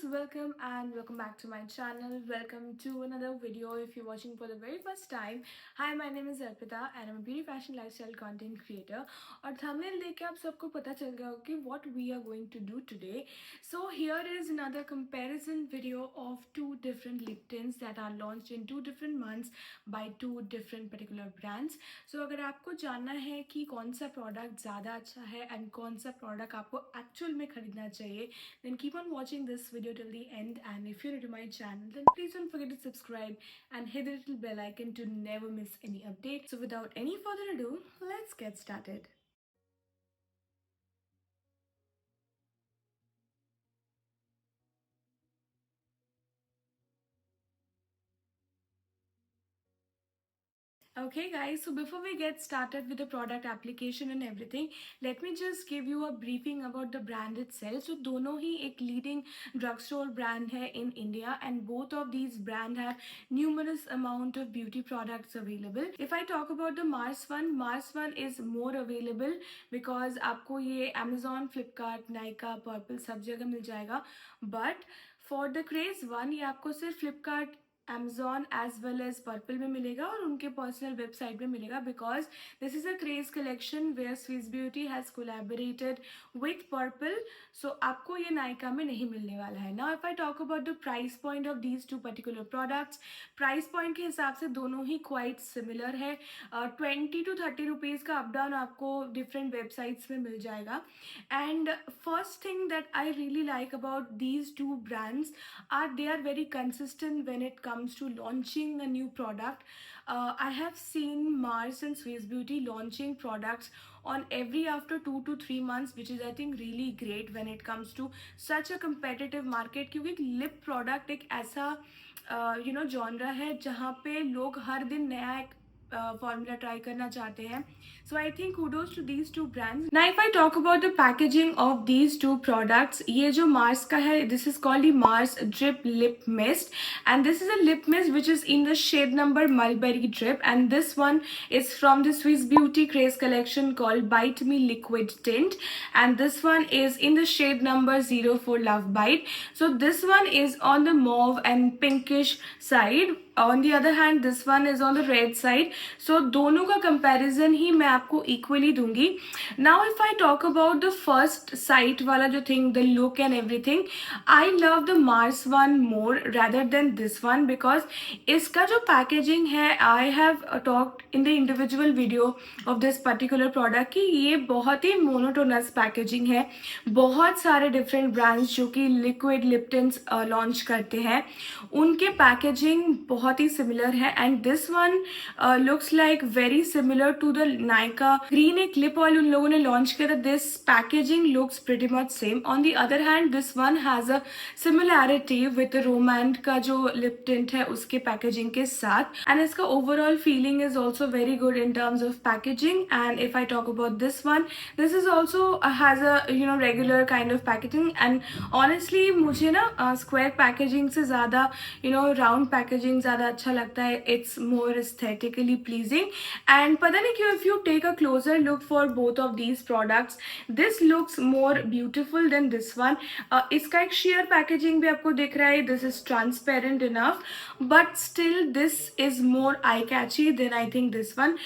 welcome back to my channel. Welcome to another video if you're watching for the very first time. Hi, my name is Arpita and I'm a beauty fashion lifestyle content creator. और thumbnail देख के आप सबको पता चल गया होगा कि what we are going to do today. So here is another comparison video of two different lip tints that are launched in two different months by two different particular brands. So अगर आपको जानना है कि कौन सा product ज़्यादा अच्छा है एंड कौन सा प्रोडक्ट आपको एक्चुअल में खरीदना चाहिए, then keep on watching this video till the end. And if you're new to my channel, then please don't forget to subscribe and hit the little bell icon to never miss any update. So without any further ado, let's get started. Okay guys, so before we get started with the product application and everything, let me just give you a briefing about the brand itself. So दोनों ही एक leading drugstore brand है in India and both of these brand have numerous amount of beauty products available. If I talk about the Mars one is more available because आपको ये Amazon, Flipkart, Nykaa, Purple सब जगह मिल जाएगा. But for the Craze one ये आपको सिर्फ Flipkart, Amazon as well as Purple में मिलेगा और उनके पर्सनल वेबसाइट में मिलेगा because this is a craze collection where Swiss Beauty has collaborated with Purplle. So आपको ये नायका में नहीं मिलने वाला है. Now if I talk about the price point of these two particular products, price point के हिसाब से दोनों ही क्वाइट सिमिलर है. 20 to 30 रुपीज़ का अप डाउन आपको डिफरेंट वेबसाइट्स में मिल जाएगा. And first thing that I really like about these two brands are they are very consistent when it comes to launching a new product. I have seen Mars and Swiss Beauty launching products on every after 2 to 3 months, which is I think really great when it comes to such a competitive market. क्योंकि lip product एक ऐसा genre है जहाँ पे लोग हर दिन नया एक फॉर्मूला ट्राई करना चाहते हैं. So I think kudos to these two brands. Now if I talk about the packaging of these two products, ये जो मार्स का है this is called the Mars drip lip mist and this is a lip mist which is in the shade number mulberry drip and this one is from the Swiss Beauty Craze collection called Bite Me Liquid Tint, and this one is in the shade number 04 Love Bite. So this one is on the mauve and pinkish side. On the other hand, this one is on the red side. So दोनों का comparison ही मैं आपको equally दूंगी. Now if I talk about the first sight वाला जो thing, the look and everything, I love the Mars one more rather than this one because इसका जो packaging है, I have talked in the individual video of this particular product कि ये बहुत ही monotonous packaging है. बहुत सारे different brands जो कि liquid lip tints launch करते हैं, उनके packaging बहुत ही similar है and this one looks like very similar to the Nykaa green एक lip oil उन लोगों ने launch किया था. This packaging looks pretty much same. On the other hand, this one has a similarity with the Romand का जो lip tint है उसके packaging के साथ, and इसका overall feeling is also very good in terms of packaging. And if I talk about this one, this is also has a regular kind of packaging and honestly मुझे ना square packaging से ज़्यादा round packaging ज़्यादा अच्छा लगता है. It's more aesthetically pleasing and पता नहीं क्यों if you take a closer look for both of these products, this looks more beautiful than this one. इसका एक sheer packaging भी आपको दिख रहा है. This is transparent enough but still this is more eye catchy than I think this one.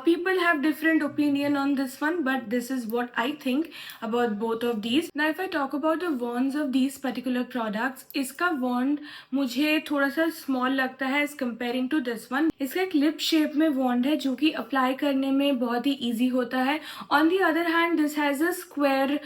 People have different opinion on this one but this is what I think about both of these. Now if I talk about the wands of these particular products, इसका wand मुझे थोड़ा सा small लगता है as comparing to this one. इसका एक lip shape में वॉन्ड है जो कि अप्लाई करने में बहुत ही ईजी होता है. On the other hand this has a square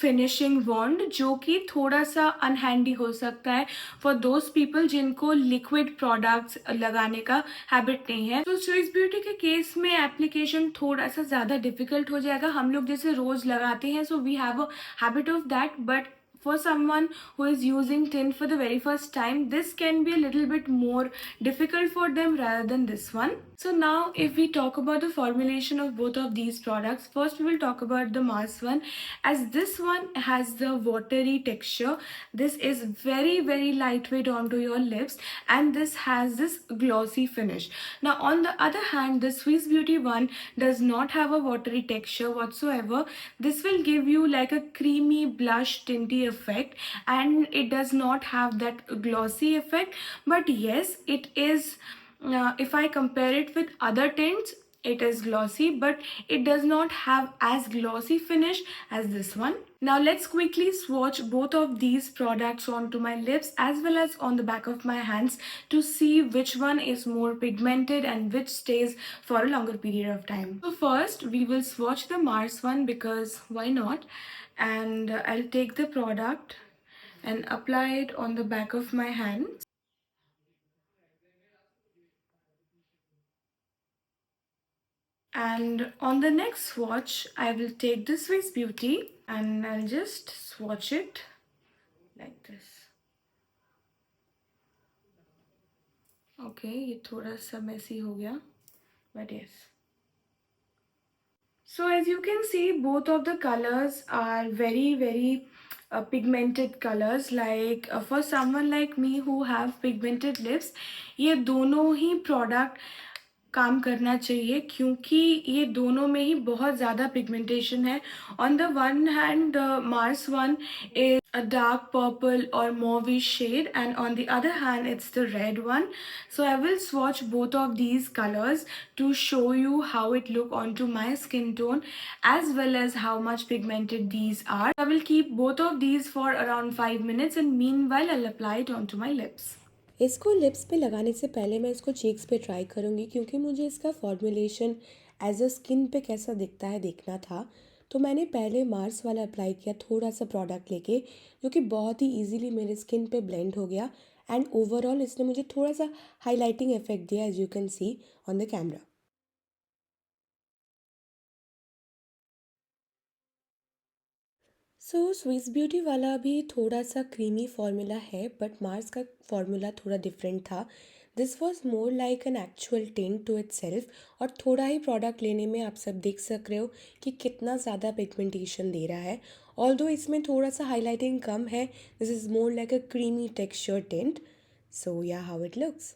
finishing wand जो कि थोड़ा सा अनहैंडी हो सकता है फॉर दोज पीपल जिनको लिक्विड प्रोडक्ट्स लगाने का हैबिट नहीं है. तो स्विस ब्यूटी के केस में एप्लीकेशन थोड़ा सा ज़्यादा डिफिकल्ट हो जाएगा. हम लोग जैसे रोज लगाते हैं so we have a habit of that, but for someone who is using tint for the very first time, this can be a little bit more difficult for them rather than this one. So now if we talk about the formulation of both of these products, first we will talk about the Mars one, as this one has the watery texture. This is very lightweight onto your lips and this has this glossy finish. Now on the other hand, the Swiss Beauty one does not have a watery texture whatsoever. This will give you like a creamy blush tinty effect, and it does not have that glossy effect. But yes, it is, if I compare it with other tints, it is glossy, but it does not have as glossy finish as this one. Now let's quickly swatch both of these products onto my lips as well as on the back of my hands to see which one is more pigmented and which stays for a longer period of time. So first we will swatch the Mars one, because why not? And I'll take the product and apply it on the back of my hand. And on the next swatch, I will take the Swiss Beauty and I'll just swatch it like this. Okay, ये थोड़ा सा messy हो गया, but yes. So as you can see, both of the colors are very pigmented colors. Like for someone like me who have pigmented lips, ये दोनों ही product काम करना चाहिए, क्योंकि ये दोनों में ही बहुत ज़्यादा पिगमेंटेशन है. On the one hand Mars one is a dark purple or mauve shade, and on the other hand it's the red one. So I will swatch both of these colors to show you how it look onto my skin tone as well as how much pigmented these are. I will keep both of these for around 5 minutes, and meanwhile I'll apply it onto my lips. इसको lips पे लगाने से पहले मैं इसको cheeks पे try करूँगी, क्योंकि मुझे इसका फॉर्मुलेशन एज अ स्किन पे कैसा दिखता है देखना था. तो मैंने पहले मार्स वाला अप्लाई किया थोड़ा सा प्रोडक्ट लेके, जो कि बहुत ही इजीली मेरे स्किन पे ब्लेंड हो गया. एंड ओवरऑल इसने मुझे थोड़ा सा हाईलाइटिंग इफेक्ट दिया, as you can see on the camera. Swiss Beauty वाला भी थोड़ा सा क्रीमी फार्मूला है, बट मार्स का फार्मूला थोड़ा डिफरेंट था. This was more like an actual tint to itself, और थोड़ा ही प्रोडक्ट लेने में आप सब देख सक रहे हो कि कितना ज़्यादा पिगमेंटेशन दे रहा है. ऑल्दो इसमें थोड़ा सा हाईलाइटिंग कम है, this is more like a creamy texture tint. So yeah how it looks.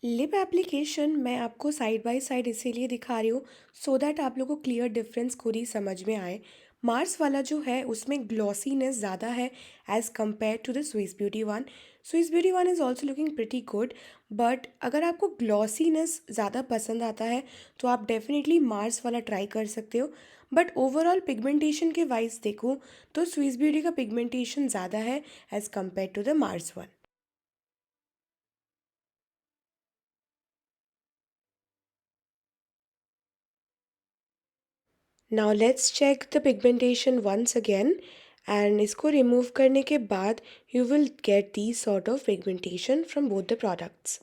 Lip application मैं आपको साइड बाय साइड इसीलिए दिखा रही हूँ, सो दैट आप लोगों को क्लियर डिफरेंस खुद ही समझ में आए. मार्स वाला जो है उसमें ग्लॉसीनेस ज़्यादा है as compare to the Swiss Beauty one. Swiss Beauty one is also looking pretty good, but अगर आपको ग्लॉसीनेस ज़्यादा पसंद आता है तो आप डेफिनेटली मार्स वाला ट्राई कर सकते हो. बट ओवरऑल पिगमेंटेशन के वाइज देखूँ तो स्विस ब्यूटी का पिगमेंटेशन ज़्यादा है as compare to the Mars one. Now let's check the pigmentation once again. And इसको रिमूव करने के बाद you will get the sort of pigmentation from both the products.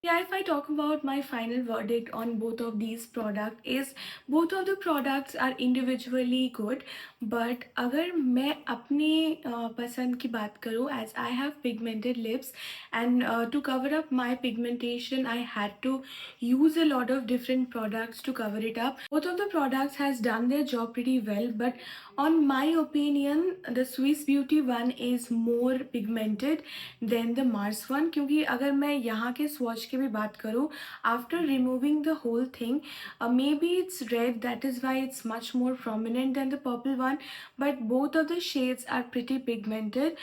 Yeah, if I talk about my final verdict on both of these products is both of the products are individually good, but अगर मैं अपने पसंद की बात करूँ, as I have pigmented lips and to cover up my pigmentation I had to use a lot of different products to cover it up. Both of the products has done their job pretty well, but on my opinion the Swiss Beauty one is more pigmented than the Mars one, क्योंकि अगर मैं यहाँ के swatch की भी बात करूँ, after removing the whole thing, maybe it's red, that is why it's much more prominent than the purple one, but both of the shades are pretty pigmented.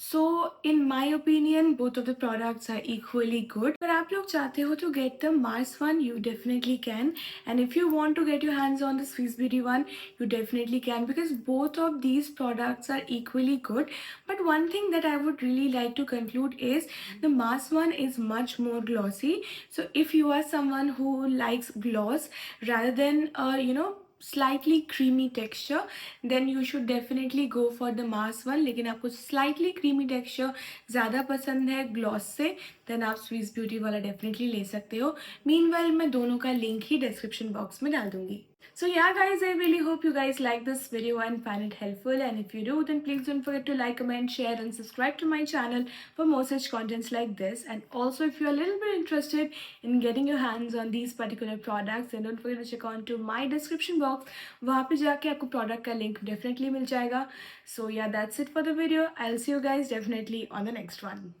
So in my opinion both of the products are equally good. अगर आप लोग चाहते हो to get the Mars one, you definitely can, and if you want to get your hands on the Swiss Beauty one, you definitely can, because both of these products are equally good. But one thing that I would really like to conclude is the Mars one is much more glossy. So if you are someone who likes gloss rather than slightly creamy texture, then you should definitely go for the Mars one. लेकिन आपको slightly creamy texture ज़्यादा पसंद है gloss से, then आप Swiss Beauty वाला definitely ले सकते हो. Meanwhile मैं दोनों का link ही description box में डाल दूँगी. So yeah guys, I really hope you guys like this video and find it helpful, and if you do then please don't forget to like, comment, share and subscribe to my channel for more such contents like this. And also if you're a little bit interested in getting your hands on these particular products, then don't forget to check on to my description box. वहाँ पे जाके आपको product का link definitely मिल जाएगा. So yeah, that's it for the video. I'll see you guys definitely on the next one.